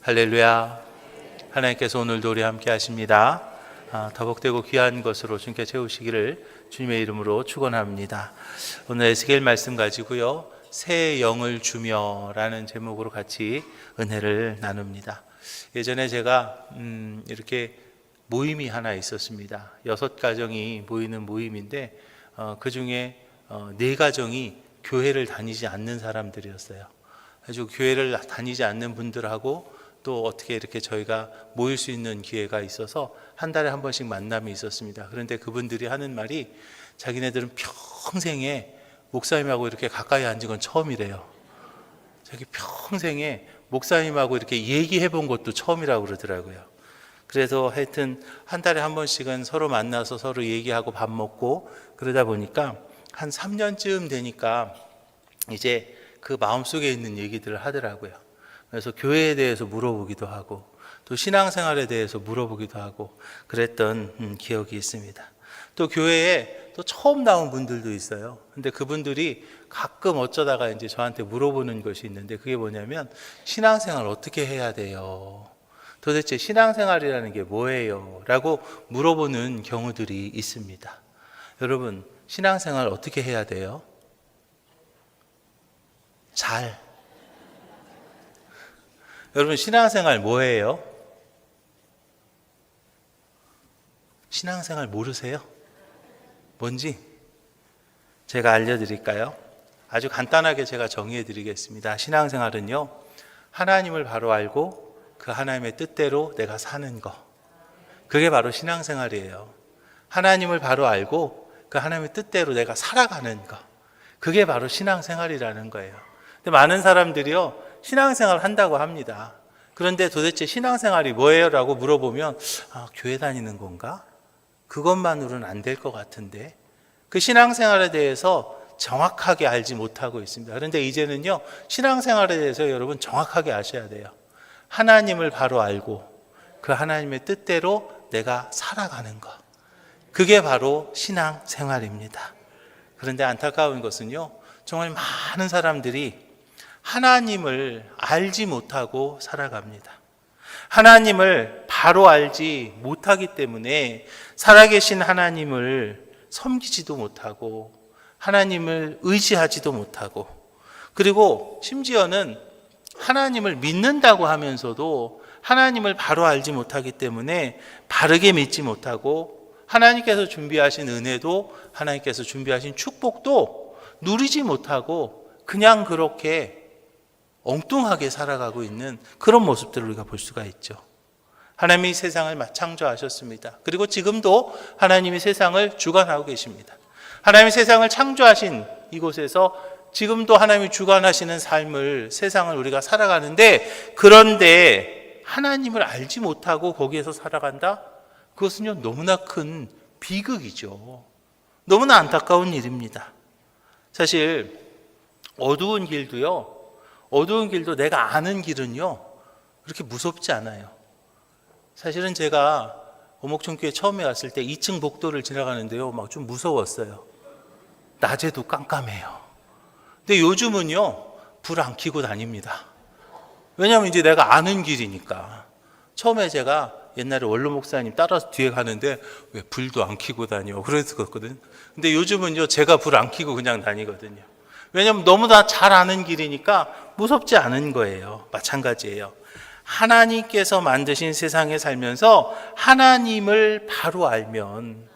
할렐루야. 하나님께서 오늘도 우리 함께 하십니다. 더복되고 귀한 것으로 주님께 채우시기를 주님의 이름으로 축원합니다. 오늘 에스겔 말씀 가지고요, 새 영을 주며 라는 제목으로 같이 은혜를 나눕니다. 예전에 제가 이렇게 모임이 하나 있었습니다. 6가정이 모이는 모임인데 그 중에 4가정이 교회를 다니지 않는 사람들이었어요. 아주 교회를 다니지 않는 분들하고 또 어떻게 이렇게 저희가 모일 수 있는 기회가 있어서 한 달에 한 번씩 만남이 있었습니다. 그런데 그분들이 하는 말이 자기네들은 평생에 목사님하고 이렇게 가까이 앉은 건 처음이래요. 자기 평생에 목사님하고 이렇게 얘기해 본 것도 처음이라고 그러더라고요. 그래서 하여튼 한 달에 한 번씩은 서로 만나서 서로 얘기하고 밥 먹고 그러다 보니까 한 3년쯤 되니까 이제 그 마음속에 있는 얘기들을 하더라고요. 그래서 교회에 대해서 물어보기도 하고 또 신앙생활에 대해서 물어보기도 하고 그랬던 기억이 있습니다. 또 교회에 또 처음 나온 분들도 있어요. 근데 그분들이 가끔 어쩌다가 이제 저한테 물어보는 것이 있는데 그게 뭐냐면 신앙생활 어떻게 해야 돼요? 도대체 신앙생활이라는 게 뭐예요? 라고 물어보는 경우들이 있습니다. 여러분, 신앙생활 어떻게 해야 돼요? 잘. 여러분, 신앙생활 뭐예요? 신앙생활 모르세요? 뭔지 제가 알려드릴까요? 아주 간단하게 제가 정의해 드리겠습니다. 신앙생활은요, 하나님을 바로 알고 그 하나님의 뜻대로 내가 사는 거, 그게 바로 신앙생활이에요. 하나님을 바로 알고 그 하나님의 뜻대로 내가 살아가는 거, 그게 바로 신앙생활이라는 거예요. 근데 많은 사람들이요, 신앙생활을 한다고 합니다. 그런데 도대체 신앙생활이 뭐예요? 라고 물어보면 교회 다니는 건가? 그것만으로는 안 될 것 같은데 그 신앙생활에 대해서 정확하게 알지 못하고 있습니다. 그런데 이제는요, 신앙생활에 대해서 여러분 정확하게 아셔야 돼요. 하나님을 바로 알고 그 하나님의 뜻대로 내가 살아가는 것, 그게 바로 신앙생활입니다. 그런데 안타까운 것은요, 정말 많은 사람들이 하나님을 알지 못하고 살아갑니다. 하나님을 바로 알지 못하기 때문에 살아계신 하나님을 섬기지도 못하고 하나님을 의지하지도 못하고, 그리고 심지어는 하나님을 믿는다고 하면서도 하나님을 바로 알지 못하기 때문에 바르게 믿지 못하고 하나님께서 준비하신 은혜도 하나님께서 준비하신 축복도 누리지 못하고 그냥 그렇게 엉뚱하게 살아가고 있는 그런 모습들을 우리가 볼 수가 있죠. 하나님이 세상을 창조하셨습니다. 그리고 지금도 하나님이 세상을 주관하고 계십니다. 하나님이 세상을 창조하신 이곳에서 지금도 하나님이 주관하시는 삶을, 세상을 우리가 살아가는데, 그런데 하나님을 알지 못하고 거기에서 살아간다? 그것은요, 너무나 큰 비극이죠. 너무나 안타까운 일입니다. 사실 어두운 길도 내가 아는 길은요, 그렇게 무섭지 않아요. 사실은 제가 오목천교회 처음에 왔을 때 2층 복도를 지나가는데요, 막 좀 무서웠어요. 낮에도 깜깜해요. 근데 요즘은요, 불 안 켜고 다닙니다. 왜냐하면 이제 내가 아는 길이니까. 처음에 제가 옛날에 원로 목사님 따라서 뒤에 가는데 왜 불도 안 켜고 다녀? 그랬었거든. 근데 요즘은요, 제가 불 안 켜고 그냥 다니거든요. 왜냐하면 너무나 잘 아는 길이니까 무섭지 않은 거예요. 마찬가지예요. 하나님께서 만드신 세상에 살면서 하나님을 바로 알면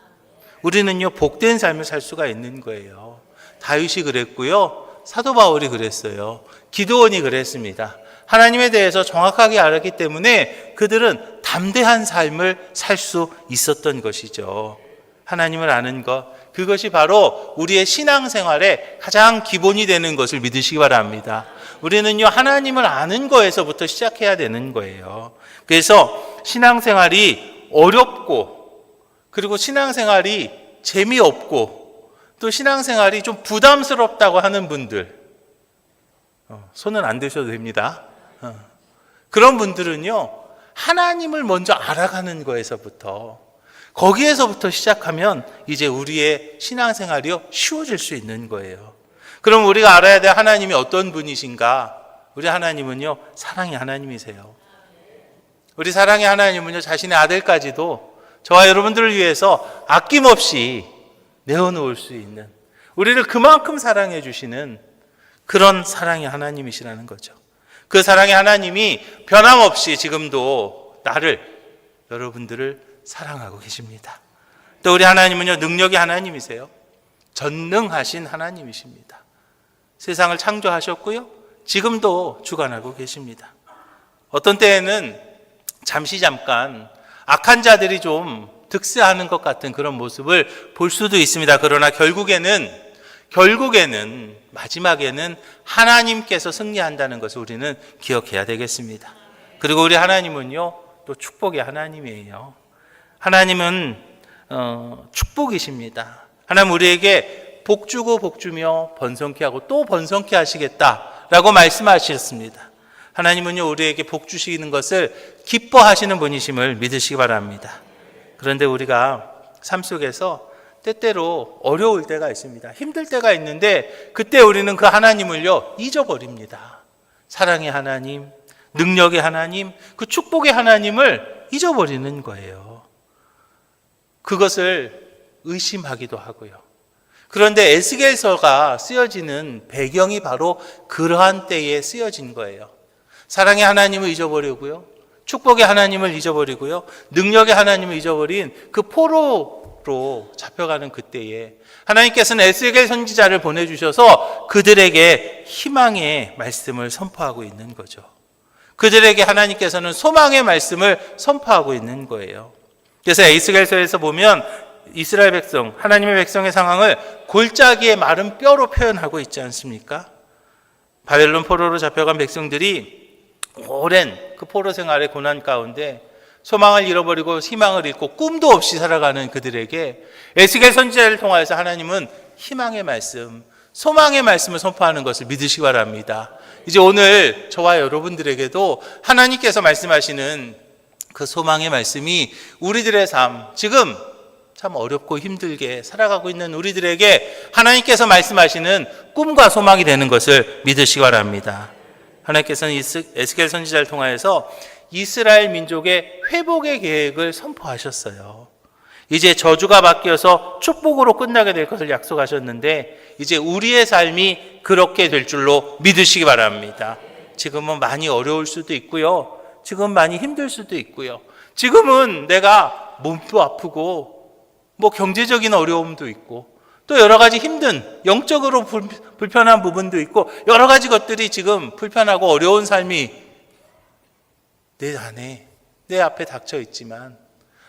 우리는요, 복된 삶을 살 수가 있는 거예요. 다윗이 그랬고요, 사도 바울이 그랬어요. 기드온이 그랬습니다. 하나님에 대해서 정확하게 알았기 때문에 그들은 담대한 삶을 살 수 있었던 것이죠. 하나님을 아는 것, 그것이 바로 우리의 신앙생활의 가장 기본이 되는 것을 믿으시기 바랍니다. 우리는요, 하나님을 아는 거에서부터 시작해야 되는 거예요. 그래서 신앙생활이 어렵고, 그리고 신앙생활이 재미없고, 또 신앙생활이 좀 부담스럽다고 하는 분들, 손은 안 드셔도 됩니다. 그런 분들은요, 하나님을 먼저 알아가는 거에서부터, 거기에서부터 시작하면 이제 우리의 신앙생활이요, 쉬워질 수 있는 거예요. 그럼 우리가 알아야 될 하나님이 어떤 분이신가? 우리 하나님은요, 사랑의 하나님이세요. 우리 사랑의 하나님은요, 자신의 아들까지도 저와 여러분들을 위해서 아낌없이 내어놓을 수 있는, 우리를 그만큼 사랑해 주시는 그런 사랑의 하나님이시라는 거죠. 그 사랑의 하나님이 변함없이 지금도 나를, 여러분들을 사랑하고 계십니다. 또 우리 하나님은요, 능력의 하나님이세요. 전능하신 하나님이십니다. 세상을 창조하셨고요, 지금도 주관하고 계십니다. 어떤 때에는 잠깐 악한 자들이 좀 득세하는 것 같은 그런 모습을 볼 수도 있습니다. 그러나 결국에는 마지막에는 하나님께서 승리한다는 것을 우리는 기억해야 되겠습니다. 그리고 우리 하나님은요, 또 축복의 하나님이에요. 하나님은 축복이십니다. 하나님 우리에게 복 주고 복 주며 번성케 하고 또 번성케 하시겠다라고 말씀하셨습니다. 하나님은요, 우리에게 복 주시는 것을 기뻐하시는 분이심을 믿으시기 바랍니다. 그런데 우리가 삶 속에서 때때로 어려울 때가 있습니다. 힘들 때가 있는데 그때 우리는 그 하나님을요, 잊어버립니다. 사랑의 하나님, 능력의 하나님, 그 축복의 하나님을 잊어버리는 거예요. 그것을 의심하기도 하고요. 그런데 에스겔서가 쓰여지는 배경이 바로 그러한 때에 쓰여진 거예요. 사랑의 하나님을 잊어버리고요, 축복의 하나님을 잊어버리고요, 능력의 하나님을 잊어버린 그 포로로 잡혀가는 그때에 하나님께서는 에스겔 선지자를 보내주셔서 그들에게 희망의 말씀을 선포하고 있는 거죠. 그들에게 하나님께서는 소망의 말씀을 선포하고 있는 거예요. 그래서 에스겔서에서 보면 이스라엘 백성, 하나님의 백성의 상황을 골짜기의 마른 뼈로 표현하고 있지 않습니까? 바벨론 포로로 잡혀간 백성들이 오랜 그 포로 생활의 고난 가운데 소망을 잃어버리고 희망을 잃고 꿈도 없이 살아가는 그들에게 에스겔 선지자를 통하여서 하나님은 희망의 말씀, 소망의 말씀을 선포하는 것을 믿으시기 바랍니다. 이제 오늘 저와 여러분들에게도 하나님께서 말씀하시는 그 소망의 말씀이 우리들의 삶, 지금 참 어렵고 힘들게 살아가고 있는 우리들에게 하나님께서 말씀하시는 꿈과 소망이 되는 것을 믿으시기 바랍니다. 하나님께서는 에스겔 선지자를 통하여서 이스라엘 민족의 회복의 계획을 선포하셨어요. 이제 저주가 바뀌어서 축복으로 끝나게 될 것을 약속하셨는데 이제 우리의 삶이 그렇게 될 줄로 믿으시기 바랍니다. 지금은 많이 어려울 수도 있고요, 지금 많이 힘들 수도 있고요, 지금은 내가 몸도 아프고 뭐 경제적인 어려움도 있고 또 여러 가지 힘든 영적으로 불편한 부분도 있고 여러 가지 것들이 지금 불편하고 어려운 삶이 내 안에, 내 앞에 닥쳐 있지만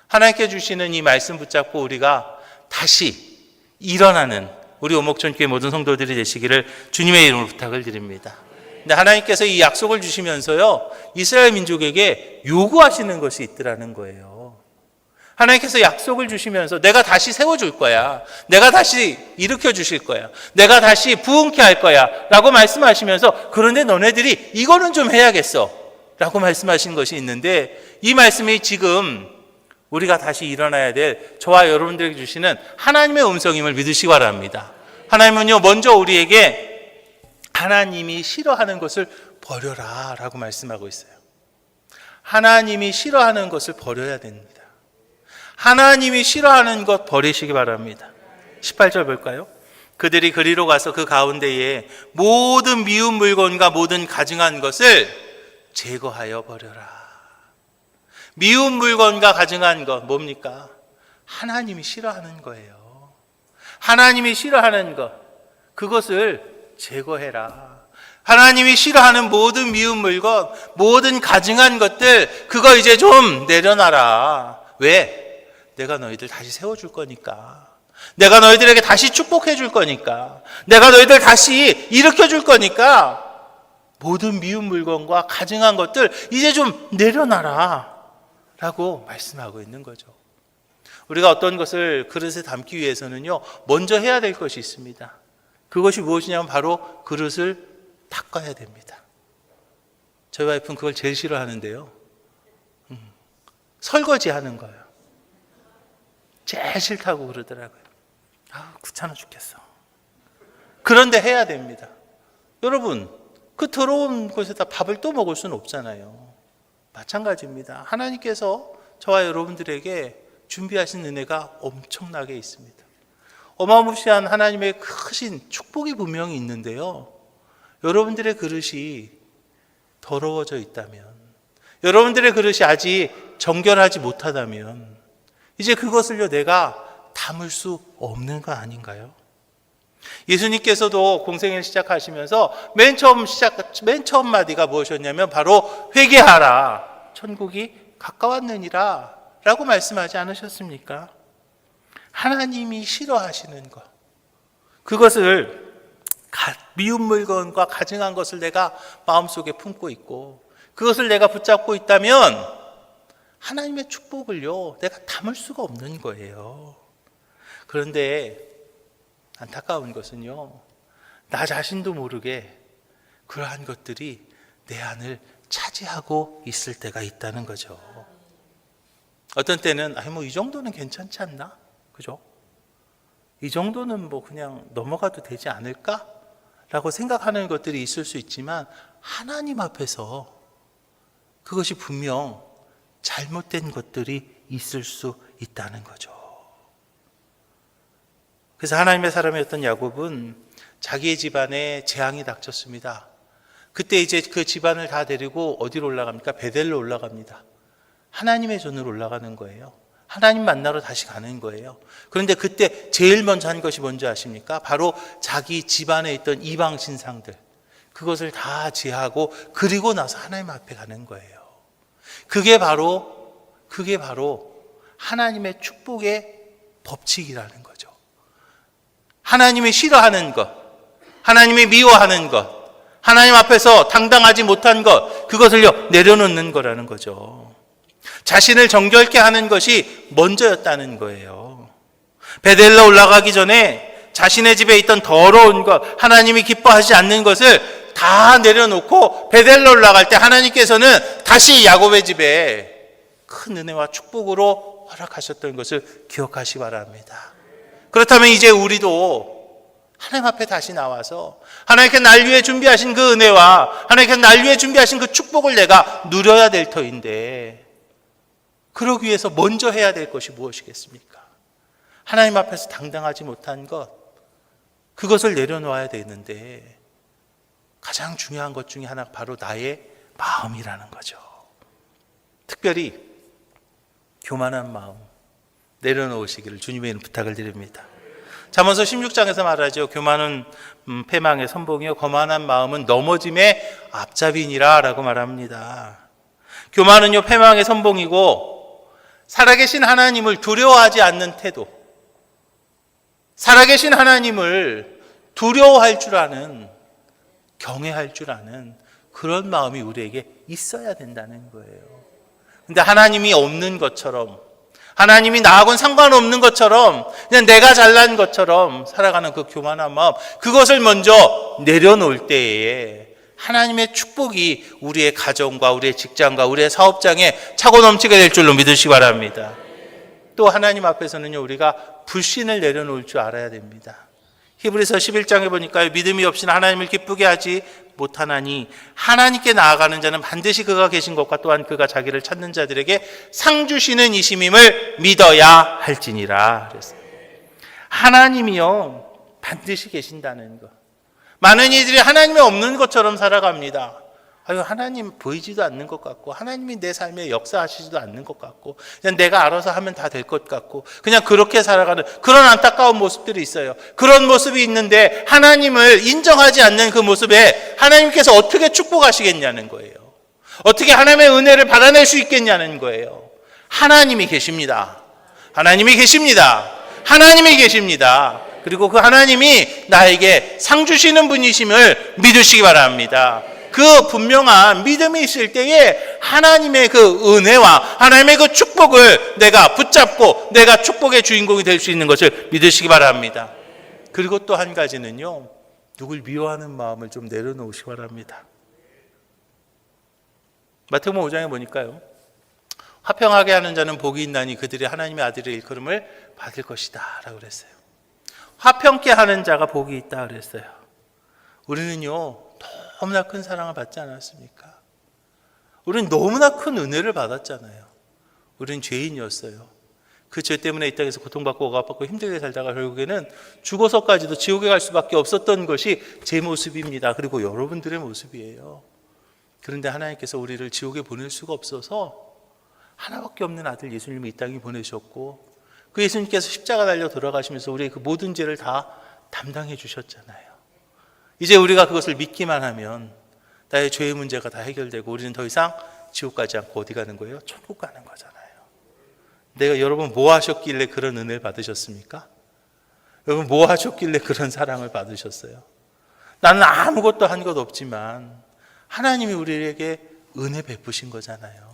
하나님께 주시는 이 말씀 붙잡고 우리가 다시 일어나는 우리 오목천교회 모든 성도들이 되시기를 주님의 이름으로 부탁을 드립니다. 근데 하나님께서 이 약속을 주시면서요, 이스라엘 민족에게 요구하시는 것이 있더라는 거예요. 하나님께서 약속을 주시면서 내가 다시 세워줄 거야, 내가 다시 일으켜 주실 거야, 내가 다시 부흥케 할 거야 라고 말씀하시면서 그런데 너네들이 이거는 좀 해야겠어 라고 말씀하신 것이 있는데 이 말씀이 지금 우리가 다시 일어나야 될 저와 여러분들에게 주시는 하나님의 음성임을 믿으시기 바랍니다. 하나님은요, 먼저 우리에게 하나님이 싫어하는 것을 버려라 라고 말씀하고 있어요. 하나님이 싫어하는 것을 버려야 됩니다. 하나님이 싫어하는 것 버리시기 바랍니다. 18절 볼까요? 그들이 그리로 가서 그 가운데에 모든 미운 물건과 모든 가증한 것을 제거하여 버려라. 미운 물건과 가증한 것 뭡니까? 하나님이 싫어하는 거예요. 하나님이 싫어하는 것, 그것을 제거해라. 하나님이 싫어하는 모든 미운 물건, 모든 가증한 것들, 그거 이제 좀 내려놔라. 왜? 내가 너희들 다시 세워줄 거니까. 내가 너희들에게 다시 축복해 줄 거니까. 내가 너희들 다시 일으켜 줄 거니까 모든 미운 물건과 가증한 것들 이제 좀 내려놔라 라고 말씀하고 있는 거죠. 우리가 어떤 것을 그릇에 담기 위해서는요, 먼저 해야 될 것이 있습니다. 그것이 무엇이냐면 바로 그릇을 닦아야 됩니다. 저희 와이프는 그걸 제일 싫어하는데요, 설거지 하는 거예요. 제일 싫다고 그러더라고요. 귀찮아 죽겠어. 그런데 해야 됩니다. 여러분, 그 더러운 곳에다 밥을 또 먹을 수는 없잖아요. 마찬가지입니다. 하나님께서 저와 여러분들에게 준비하신 은혜가 엄청나게 있습니다. 어마무시한 하나님의 크신 축복이 분명히 있는데요, 여러분들의 그릇이 더러워져 있다면, 여러분들의 그릇이 아직 정결하지 못하다면 이제 그것을요 내가 담을 수 없는 거 아닌가요? 예수님께서도 공생을 시작하시면서 맨 처음 마디가 무엇이었냐면 바로 회개하라, 천국이 가까웠느니라 라고 말씀하지 않으셨습니까? 하나님이 싫어하시는 것, 그것을 미운 물건과 가증한 것을 내가 마음속에 품고 있고 그것을 내가 붙잡고 있다면 하나님의 축복을요 내가 담을 수가 없는 거예요. 그런데 안타까운 것은요, 나 자신도 모르게 그러한 것들이 내 안을 차지하고 있을 때가 있다는 거죠. 어떤 때는 이 정도는 괜찮지 않나? 그죠? 이 정도는 그냥 넘어가도 되지 않을까? 라고 생각하는 것들이 있을 수 있지만 하나님 앞에서 그것이 분명 잘못된 것들이 있을 수 있다는 거죠. 그래서 하나님의 사람이었던 야곱은 자기의 집안에 재앙이 닥쳤습니다. 그때 이제 그 집안을 다 데리고 어디로 올라갑니까? 베델로 올라갑니다. 하나님의 전으로 올라가는 거예요. 하나님 만나러 다시 가는 거예요. 그런데 그때 제일 먼저 한 것이 뭔지 아십니까? 바로 자기 집안에 있던 이방 신상들, 그것을 다 제하고 그리고 나서 하나님 앞에 가는 거예요. 그게 바로 하나님의 축복의 법칙이라는 거죠. 하나님이 싫어하는 것, 하나님이 미워하는 것, 하나님 앞에서 당당하지 못한 것, 그것을요 내려놓는 거라는 거죠. 자신을 정결케 하는 것이 먼저였다는 거예요. 베델로 올라가기 전에 자신의 집에 있던 더러운 것, 하나님이 기뻐하지 않는 것을 다 내려놓고 베델로 올라갈 때 하나님께서는 다시 야곱의 집에 큰 은혜와 축복으로 허락하셨던 것을 기억하시기 바랍니다. 그렇다면 이제 우리도 하나님 앞에 다시 나와서 하나님께 날 위해 준비하신 그 은혜와 하나님께 날 위해 준비하신 그 축복을 내가 누려야 될 터인데, 그러기 위해서 먼저 해야 될 것이 무엇이겠습니까? 하나님 앞에서 당당하지 못한 것, 그것을 내려놓아야 되는데 가장 중요한 것 중에 하나가 바로 나의 마음이라는 거죠. 특별히 교만한 마음 내려놓으시기를 주님의 이름 부탁을 드립니다. 잠언서 16장에서 말하죠. 교만은 패망의 선봉이요 거만한 마음은 넘어짐의 앞잡이니라 라고 말합니다. 교만은요 패망의 선봉이고 살아계신 하나님을 두려워하지 않는 태도, 살아계신 하나님을 두려워할 줄 아는, 경외할 줄 아는 그런 마음이 우리에게 있어야 된다는 거예요. 근데 하나님이 없는 것처럼, 하나님이 나하고는 상관없는 것처럼, 그냥 내가 잘난 것처럼 살아가는 그 교만한 마음, 그것을 먼저 내려놓을 때에 하나님의 축복이 우리의 가정과 우리의 직장과 우리의 사업장에 차고 넘치게 될 줄로 믿으시기 바랍니다. 또 하나님 앞에서는요 우리가 불신을 내려놓을 줄 알아야 됩니다. 히브리서 11장에 보니까 믿음이 없이는 하나님을 기쁘게 하지 못하나니 하나님께 나아가는 자는 반드시 그가 계신 것과 또한 그가 자기를 찾는 자들에게 상 주시는 이심임을 믿어야 할지니라. 그랬어요. 하나님이요 반드시 계신다는 것. 많은 이들이 하나님이 없는 것처럼 살아갑니다. 하나님 보이지도 않는 것 같고, 하나님이 내 삶에 역사하시지도 않는 것 같고, 그냥 내가 알아서 하면 다 될 것 같고, 그냥 그렇게 살아가는 그런 안타까운 모습들이 있어요. 그런 모습이 있는데 하나님을 인정하지 않는 그 모습에 하나님께서 어떻게 축복하시겠냐는 거예요. 어떻게 하나님의 은혜를 받아낼 수 있겠냐는 거예요. 하나님이 계십니다. 하나님이 계십니다. 하나님이 계십니다. 그리고 그 하나님이 나에게 상 주시는 분이심을 믿으시기 바랍니다. 그 분명한 믿음이 있을 때에 하나님의 그 은혜와 하나님의 그 축복을 내가 붙잡고 내가 축복의 주인공이 될 수 있는 것을 믿으시기 바랍니다. 그리고 또 한 가지는요, 누굴 미워하는 마음을 좀 내려놓으시기 바랍니다. 마태복음 5장에 보니까요, 화평하게 하는 자는 복이 있나니 그들이 하나님의 아들의 일컬음을 받을 것이다 라고 그랬어요. 화평케 하는 자가 복이 있다 그랬어요. 우리는요 너무나 큰 사랑을 받지 않았습니까? 우리는 너무나 큰 은혜를 받았잖아요. 우리는 죄인이었어요. 그 죄 때문에 이 땅에서 고통받고 억압받고 힘들게 살다가 결국에는 죽어서까지도 지옥에 갈 수밖에 없었던 것이 제 모습입니다. 그리고 여러분들의 모습이에요. 그런데 하나님께서 우리를 지옥에 보낼 수가 없어서 하나밖에 없는 아들 예수님을 이 땅에 보내셨고, 그 예수님께서 십자가 달려 돌아가시면서 우리의 그 모든 죄를 다 담당해 주셨잖아요. 이제 우리가 그것을 믿기만 하면 나의 죄의 문제가 다 해결되고 우리는 더 이상 지옥 가지 않고 어디 가는 거예요? 천국 가는 거잖아요. 내가 여러분 뭐 하셨길래 그런 은혜를 받으셨습니까? 여러분 뭐 하셨길래 그런 사랑을 받으셨어요? 나는 아무것도 한 것 없지만 하나님이 우리에게 은혜 베푸신 거잖아요.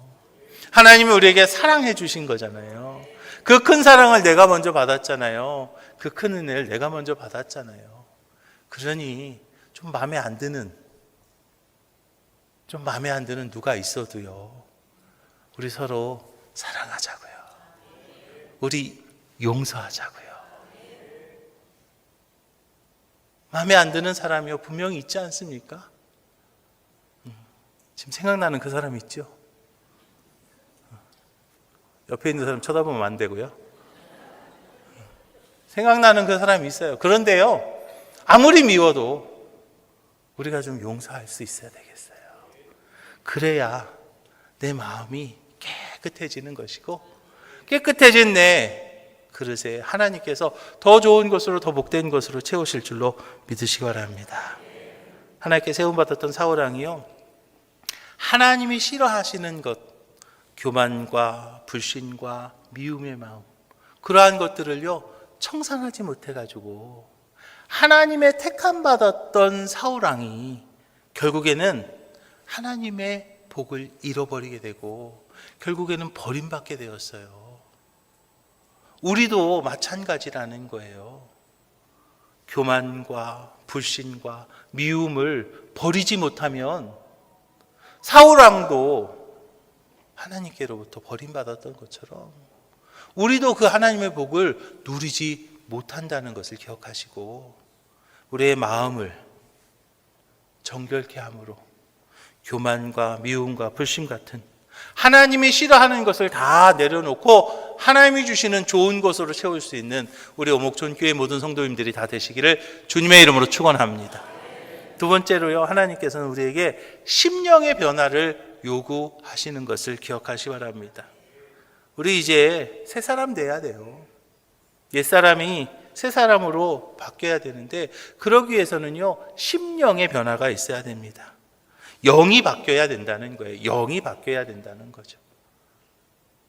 하나님이 우리에게 사랑해 주신 거잖아요. 그 큰 사랑을 내가 먼저 받았잖아요. 그 큰 은혜를 내가 먼저 받았잖아요. 그러니 좀 마음에 안 드는 누가 있어도요, 우리 서로 사랑하자고요. 우리 용서하자고요. 마음에 안 드는 사람이요 분명히 있지 않습니까? 지금 생각나는 그 사람 있죠? 옆에 있는 사람 쳐다보면 안 되고요. 생각나는 그 사람이 있어요. 그런데요, 아무리 미워도 우리가 좀 용서할 수 있어야 되겠어요. 그래야 내 마음이 깨끗해지는 것이고, 깨끗해진 내 그릇에 하나님께서 더 좋은 것으로, 더 복된 것으로 채우실 줄로 믿으시기 바랍니다. 하나님께 세움받았던 사울왕이요, 하나님이 싫어하시는 것, 교만과 불신과 미움의 마음, 그러한 것들을요 청산하지 못해가지고 하나님의 택함 받았던 사울왕이 결국에는 하나님의 복을 잃어버리게 되고 결국에는 버림받게 되었어요. 우리도 마찬가지라는 거예요. 교만과 불신과 미움을 버리지 못하면 사울왕도 하나님께로부터 버림받았던 것처럼 우리도 그 하나님의 복을 누리지 못한다는 것을 기억하시고 우리의 마음을 정결케 함으로 교만과 미움과 불신 같은 하나님이 싫어하는 것을 다 내려놓고 하나님이 주시는 좋은 것으로 채울 수 있는 우리 오목촌교회 모든 성도님들이 다 되시기를 주님의 이름으로 축원합니다. 두 번째로요, 하나님께서는 우리에게 심령의 변화를 요구하시는 것을 기억하시기 바랍니다. 우리 이제 새 사람 돼야 돼요. 옛사람이 새 사람으로 바뀌어야 되는데 그러기 위해서는요, 심령의 변화가 있어야 됩니다. 영이 바뀌어야 된다는 거예요. 영이 바뀌어야 된다는 거죠.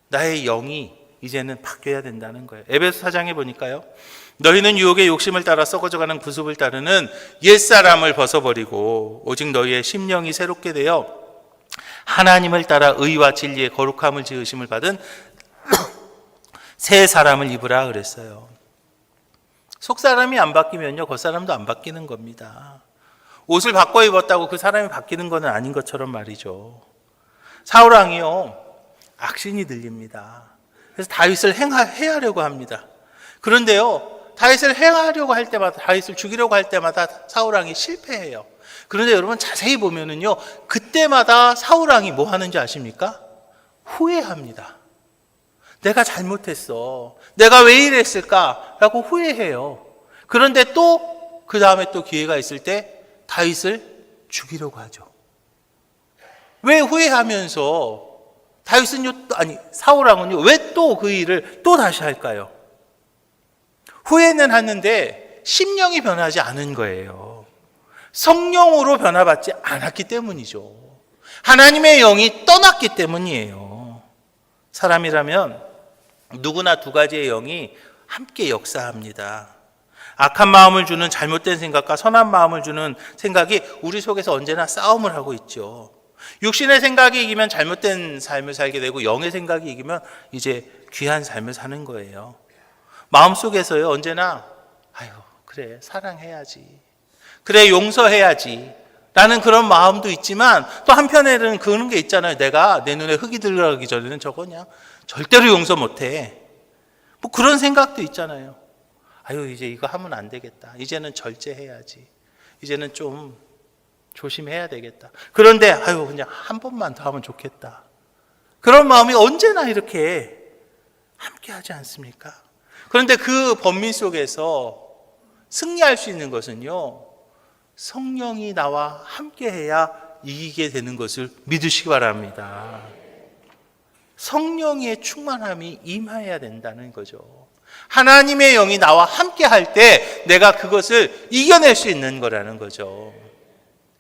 나의 영이 이제는 바뀌어야 된다는 거예요. 에베소 4장에 보니까요, 너희는 유혹의 욕심을 따라 썩어져가는 구습을 따르는 옛사람을 벗어버리고 오직 너희의 심령이 새롭게 되어 하나님을 따라 의와 진리의 거룩함을 지으심을 받은 새 사람을 입으라 그랬어요. 속사람이 안 바뀌면요, 겉사람도 안 바뀌는 겁니다. 옷을 바꿔 입었다고 그 사람이 바뀌는 건 아닌 것처럼 말이죠. 사울왕이요, 악신이 들립니다. 그래서 다윗을 해하려고 합니다. 그런데요, 다윗을 해하려고 할 때마다, 다윗을 죽이려고 할 때마다 사울왕이 실패해요. 그런데 여러분 자세히 보면은요, 그때마다 사울왕이 뭐 하는지 아십니까? 후회합니다. 내가 잘못했어. 내가 왜 이랬을까? 라고 후회해요. 그런데 또 그 다음에 또 기회가 있을 때 다윗을 죽이려고 하죠. 왜 후회하면서 사울왕은요, 왜 또 그 일을 또 다시 할까요? 후회는 하는데 심령이 변하지 않은 거예요. 성령으로 변화받지 않았기 때문이죠. 하나님의 영이 떠났기 때문이에요. 사람이라면 누구나 두 가지의 영이 함께 역사합니다. 악한 마음을 주는 잘못된 생각과 선한 마음을 주는 생각이 우리 속에서 언제나 싸움을 하고 있죠. 육신의 생각이 이기면 잘못된 삶을 살게 되고 영의 생각이 이기면 이제 귀한 삶을 사는 거예요. 마음속에서요, 언제나 그래, 사랑해야지, 그래, 용서해야지 라는 그런 마음도 있지만 또 한편에는 그런 게 있잖아요. 내가 내 눈에 흙이 들어가기 전에는 저거 그냥 절대로 용서 못해, 뭐 그런 생각도 있잖아요. 이제 이거 하면 안 되겠다, 이제는 절제해야지, 이제는 좀 조심해야 되겠다. 그런데 아유 그냥 한 번만 더 하면 좋겠다. 그런 마음이 언제나 이렇게 함께 하지 않습니까? 그런데 그 범위 속에서 승리할 수 있는 것은요, 성령이 나와 함께해야 이기게 되는 것을 믿으시기 바랍니다. 성령의 충만함이 임하여야 된다는 거죠. 하나님의 영이 나와 함께할 때 내가 그것을 이겨낼 수 있는 거라는 거죠.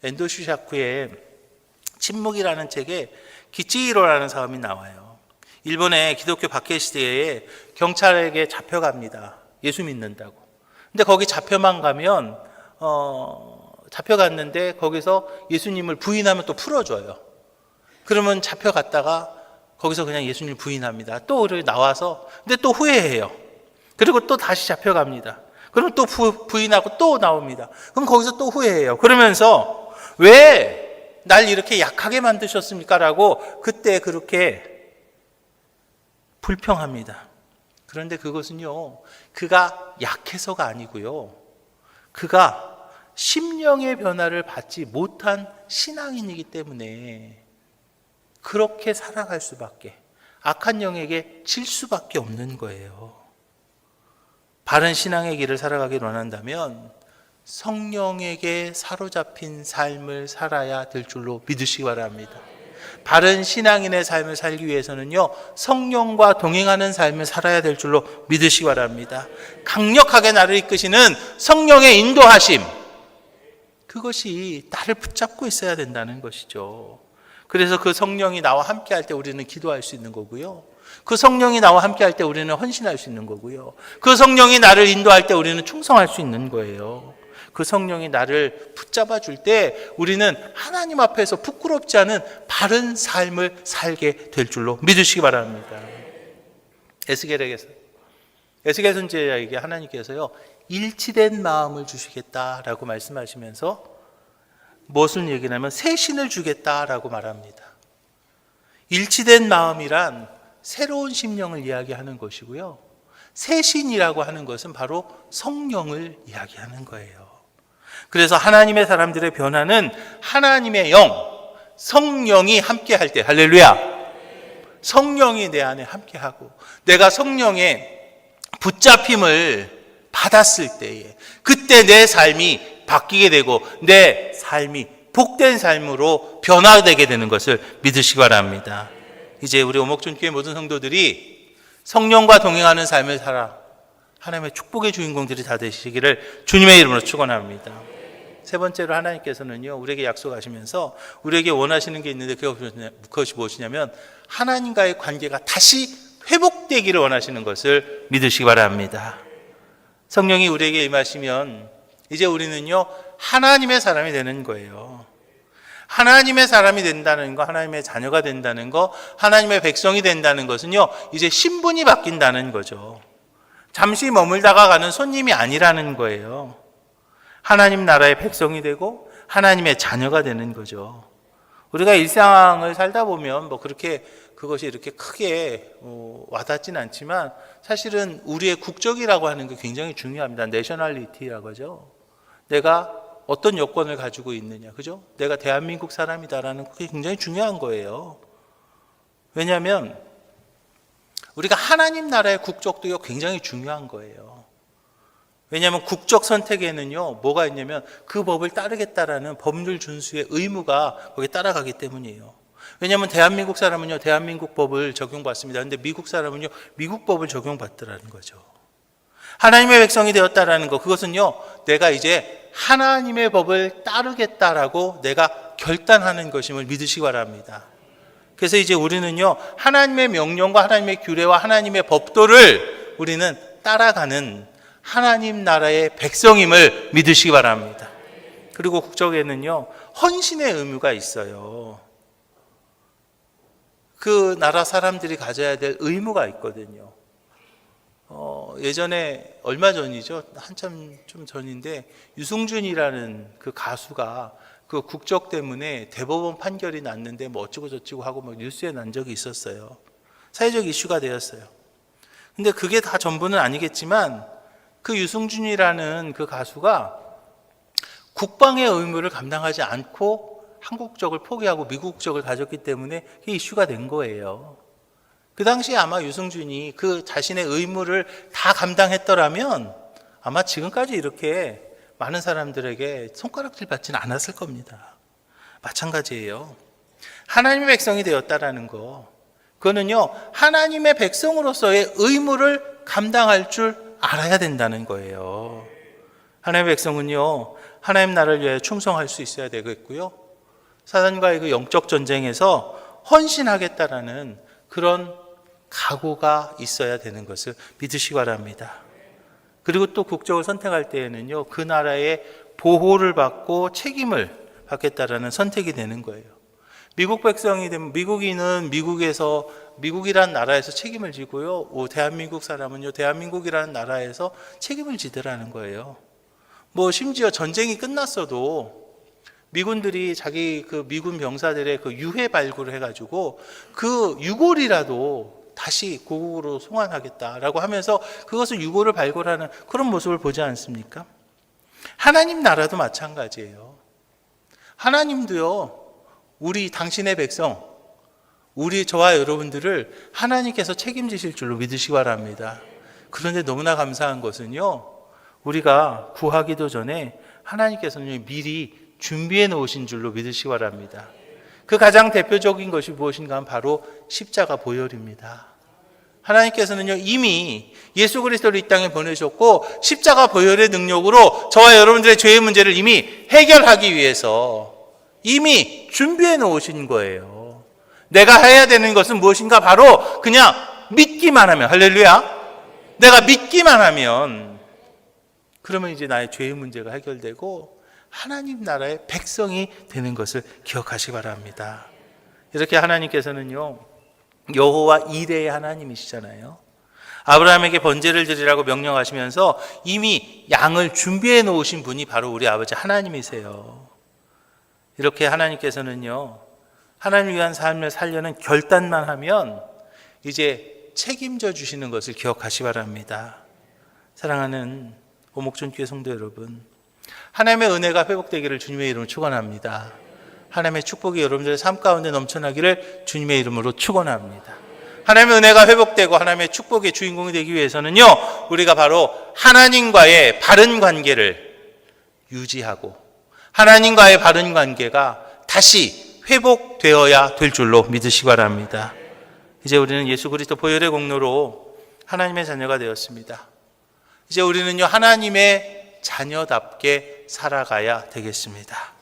엔도 슈샤쿠의 침묵이라는 책에 기치히로라는 사람이 나와요. 일본의 기독교 박해 시대에 경찰에게 잡혀갑니다. 예수 믿는다고. 근데 거기 잡혀만 가면 잡혀갔는데 거기서 예수님을 부인하면 또 풀어줘요. 그러면 잡혀갔다가 거기서 그냥 예수님 부인합니다. 또 나와서 근데 또 후회해요. 그리고 또 다시 잡혀갑니다. 그러면 또 부인하고 또 나옵니다. 그럼 거기서 또 후회해요. 그러면서 왜 날 이렇게 약하게 만드셨습니까? 라고 그때 그렇게 불평합니다. 그런데 그것은요, 그가 약해서가 아니고요, 그가 심령의 변화를 받지 못한 신앙인이기 때문에 그렇게 살아갈 수밖에, 악한 영에게 질 수밖에 없는 거예요. 바른 신앙의 길을 살아가길 원한다면 성령에게 사로잡힌 삶을 살아야 될 줄로 믿으시기 바랍니다. 바른 신앙인의 삶을 살기 위해서는요, 성령과 동행하는 삶을 살아야 될 줄로 믿으시기 바랍니다. 강력하게 나를 이끄시는 성령의 인도하심, 그것이 나를 붙잡고 있어야 된다는 것이죠. 그래서 그 성령이 나와 함께 할 때 우리는 기도할 수 있는 거고요, 그 성령이 나와 함께 할 때 우리는 헌신할 수 있는 거고요, 그 성령이 나를 인도할 때 우리는 충성할 수 있는 거예요. 그 성령이 나를 붙잡아 줄 때 우리는 하나님 앞에서 부끄럽지 않은 바른 삶을 살게 될 줄로 믿으시기 바랍니다. 에스겔 선지자에게 하나님께서요, 일치된 마음을 주시겠다라고 말씀하시면서 무엇을 얘기하냐면 새 신을 주겠다라고 말합니다. 일치된 마음이란 새로운 심령을 이야기하는 것이고요, 새 신이라고 하는 것은 바로 성령을 이야기하는 거예요. 그래서 하나님의 사람들의 변화는 하나님의 영, 성령이 함께 할 때, 할렐루야, 성령이 내 안에 함께하고 내가 성령의 붙잡힘을 받았을 때에 그때 내 삶이 바뀌게 되고 내 삶이 복된 삶으로 변화되게 되는 것을 믿으시기 바랍니다. 이제 우리 오목준교회 모든 성도들이 성령과 동행하는 삶을 살아 하나님의 축복의 주인공들이 다 되시기를 주님의 이름으로 축원합니다. 세 번째로 하나님께서는요, 우리에게 약속하시면서 우리에게 원하시는 게 있는데 그것이 무엇이냐면 하나님과의 관계가 다시 회복되기를 원하시는 것을 믿으시기 바랍니다. 성령이 우리에게 임하시면 이제 우리는요, 하나님의 사람이 되는 거예요. 하나님의 사람이 된다는 거, 하나님의 자녀가 된다는 거, 하나님의 백성이 된다는 것은요, 이제 신분이 바뀐다는 거죠. 잠시 머물다가 가는 손님이 아니라는 거예요. 하나님 나라의 백성이 되고 하나님의 자녀가 되는 거죠. 우리가 일상을 살다 보면 그렇게 그것이 이렇게 크게 와닿진 않지만 사실은 우리의 국적이라고 하는 게 굉장히 중요합니다. 내셔널리티라고 하죠. 내가 어떤 여권을 가지고 있느냐, 그죠? 내가 대한민국 사람이다라는 그게 굉장히 중요한 거예요. 왜냐하면 우리가 하나님 나라의 국적도 굉장히 중요한 거예요. 왜냐하면 국적 선택에는요, 뭐가 있냐면 그 법을 따르겠다라는 법률 준수의 의무가 거기에 따라가기 때문이에요. 왜냐하면 대한민국 사람은요, 대한민국 법을 적용받습니다. 그런데 미국 사람은요, 미국 법을 적용받더라는 거죠. 하나님의 백성이 되었다라는 거, 그것은요, 내가 이제 하나님의 법을 따르겠다라고 내가 결단하는 것임을 믿으시기 바랍니다. 그래서 이제 우리는요, 하나님의 명령과 하나님의 규례와 하나님의 법도를 우리는 따라가는 하나님 나라의 백성임을 믿으시기 바랍니다. 그리고 국적에는요, 헌신의 의무가 있어요. 그 나라 사람들이 가져야 될 의무가 있거든요. 예전에 얼마 전이죠, 한참 좀 전인데 유승준이라는 그 가수가 그 국적 때문에 대법원 판결이 났는데 어쩌고 저쩌고 하고 뉴스에 난 적이 있었어요. 사회적 이슈가 되었어요. 근데 그게 다 전부는 아니겠지만 그 유승준이라는 그 가수가 국방의 의무를 감당하지 않고 한국적을 포기하고 미국적을 가졌기 때문에 그게 이슈가 된 거예요. 그 당시에 아마 유승준이 그 자신의 의무를 다 감당했더라면 아마 지금까지 이렇게 많은 사람들에게 손가락질 받지는 않았을 겁니다. 마찬가지예요. 하나님의 백성이 되었다라는 거, 그거는요, 하나님의 백성으로서의 의무를 감당할 줄 알아야 된다는 거예요. 하나님의 백성은요, 하나님 나라를 위해 충성할 수 있어야 되겠고요, 사단과의 그 영적 전쟁에서 헌신하겠다라는 그런 각오가 있어야 되는 것을 믿으시기 바랍니다. 그리고 또 국적을 선택할 때에는요, 그 나라의 보호를 받고 책임을 받겠다라는 선택이 되는 거예요. 미국 백성이 되면 미국인은 미국이라는 나라에서 책임을 지고요, 대한민국 사람은요, 대한민국이라는 나라에서 책임을 지더라는 거예요. 심지어 전쟁이 끝났어도 미군들이 자기 그 미군 병사들의 그 유해 발굴을 해가지고 그 유골이라도 다시 고국으로 송환하겠다라고 하면서 그것을 유골을 발굴하는 그런 모습을 보지 않습니까? 하나님 나라도 마찬가지예요. 하나님도요, 우리 당신의 백성, 저와 여러분들을 하나님께서 책임지실 줄로 믿으시기 바랍니다. 그런데 너무나 감사한 것은요, 우리가 구하기도 전에 하나님께서는 미리 준비해 놓으신 줄로 믿으시기 바랍니다. 그 가장 대표적인 것이 무엇인가 하면 바로 십자가 보혈입니다. 하나님께서는요, 이미 예수 그리스도를 이 땅에 보내셨고 십자가 보혈의 능력으로 저와 여러분들의 죄의 문제를 이미 해결하기 위해서 이미 준비해 놓으신 거예요. 내가 해야 되는 것은 무엇인가? 바로 그냥 믿기만 하면, 할렐루야, 내가 믿기만 하면 그러면 이제 나의 죄의 문제가 해결되고 하나님 나라의 백성이 되는 것을 기억하시기 바랍니다. 이렇게 하나님께서는요, 여호와 이레의 하나님이시잖아요. 아브라함에게 번제를 드리라고 명령하시면서 이미 양을 준비해 놓으신 분이 바로 우리 아버지 하나님이세요. 이렇게 하나님께서는요, 하나님을 위한 삶을 살려는 결단만 하면 이제 책임져 주시는 것을 기억하시기 바랍니다. 사랑하는 오목전교회 성도 여러분, 하나님의 은혜가 회복되기를 주님의 이름으로 축원합니다. 하나님의 축복이 여러분들의 삶 가운데 넘쳐나기를 주님의 이름으로 축원합니다. 하나님의 은혜가 회복되고 하나님의 축복의 주인공이 되기 위해서는요, 우리가 바로 하나님과의 바른 관계를 유지하고 하나님과의 바른 관계가 다시 회복되어야 될 줄로 믿으시기 바랍니다. 이제 우리는 예수 그리스도 보혈의 공로로 하나님의 자녀가 되었습니다. 이제 우리는요, 하나님의 자녀답게 살아가야 되겠습니다.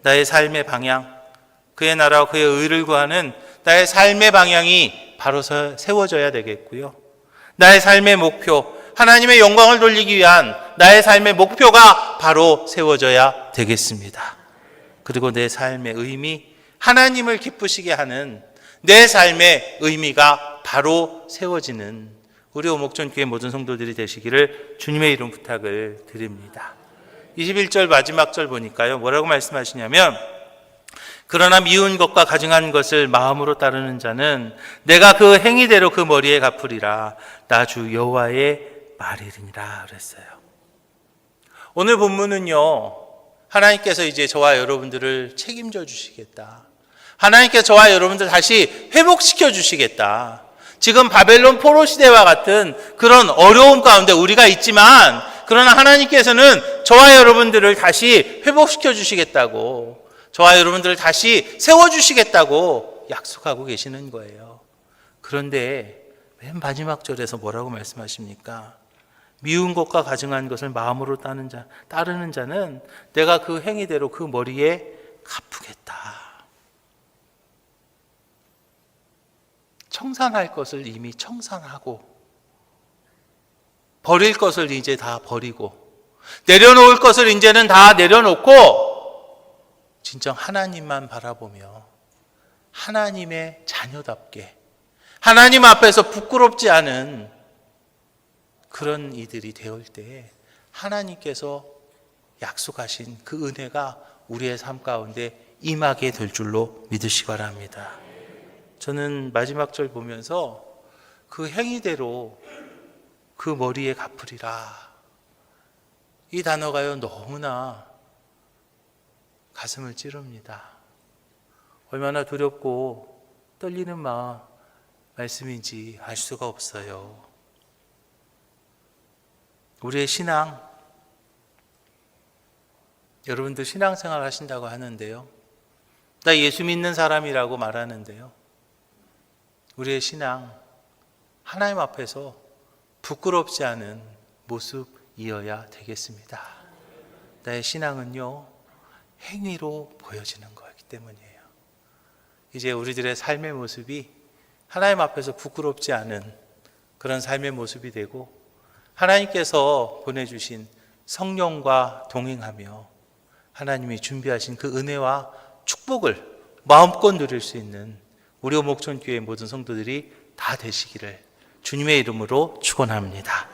나의 삶의 방향, 그의 나라와 그의 의를 구하는 나의 삶의 방향이 바로 세워져야 되겠고요, 나의 삶의 목표, 하나님의 영광을 돌리기 위한 나의 삶의 목표가 바로 세워져야 되겠습니다. 그리고 내 삶의 의미, 하나님을 기쁘시게 하는 내 삶의 의미가 바로 세워지는 우리 오목전교회 모든 성도들이 되시기를 주님의 이름 부탁을 드립니다. 21절 마지막 절 보니까요, 뭐라고 말씀하시냐면, 그러나 미운 것과 가증한 것을 마음으로 따르는 자는 내가 그 행위대로 그 머리에 갚으리라. 나 주 여호와의 말이니라 그랬어요. 오늘 본문은요, 하나님께서 이제 저와 여러분들을 책임져 주시겠다, 하나님께서 저와 여러분들 다시 회복시켜 주시겠다. 지금 바벨론 포로 시대와 같은 그런 어려움 가운데 우리가 있지만, 그러나 하나님께서는 저와 여러분들을 다시 회복시켜 주시겠다고, 저와 여러분들을 다시 세워주시겠다고 약속하고 계시는 거예요. 그런데 맨 마지막 절에서 뭐라고 말씀하십니까? 미운 것과 가증한 것을 마음으로 따르는 자는 내가 그 행위대로 그 머리에 갚으겠다. 청산할 것을 이미 청산하고, 버릴 것을 이제 다 버리고, 내려놓을 것을 이제는 다 내려놓고 진정 하나님만 바라보며 하나님의 자녀답게 하나님 앞에서 부끄럽지 않은 그런 이들이 되올 때 하나님께서 약속하신 그 은혜가 우리의 삶 가운데 임하게 될 줄로 믿으시기 바랍니다. 저는 마지막 절 보면서 그 행위대로 그 머리에 갚으리라, 이 단어가요, 너무나 가슴을 찌릅니다. 얼마나 두렵고 떨리는 말씀인지 알 수가 없어요. 우리의 신앙, 여러분들 신앙생활 하신다고 하는데요. 나 예수 믿는 사람이라고 말하는데요. 우리의 신앙, 하나님 앞에서 부끄럽지 않은 모습이어야 되겠습니다. 나의 신앙은요, 행위로 보여지는 거기 때문이에요. 이제 우리들의 삶의 모습이 하나님 앞에서 부끄럽지 않은 그런 삶의 모습이 되고, 하나님께서 보내주신 성령과 동행하며 하나님이 준비하신 그 은혜와 축복을 마음껏 누릴 수 있는 우리 목천교회 모든 성도들이 다 되시기를 주님의 이름으로 축원합니다.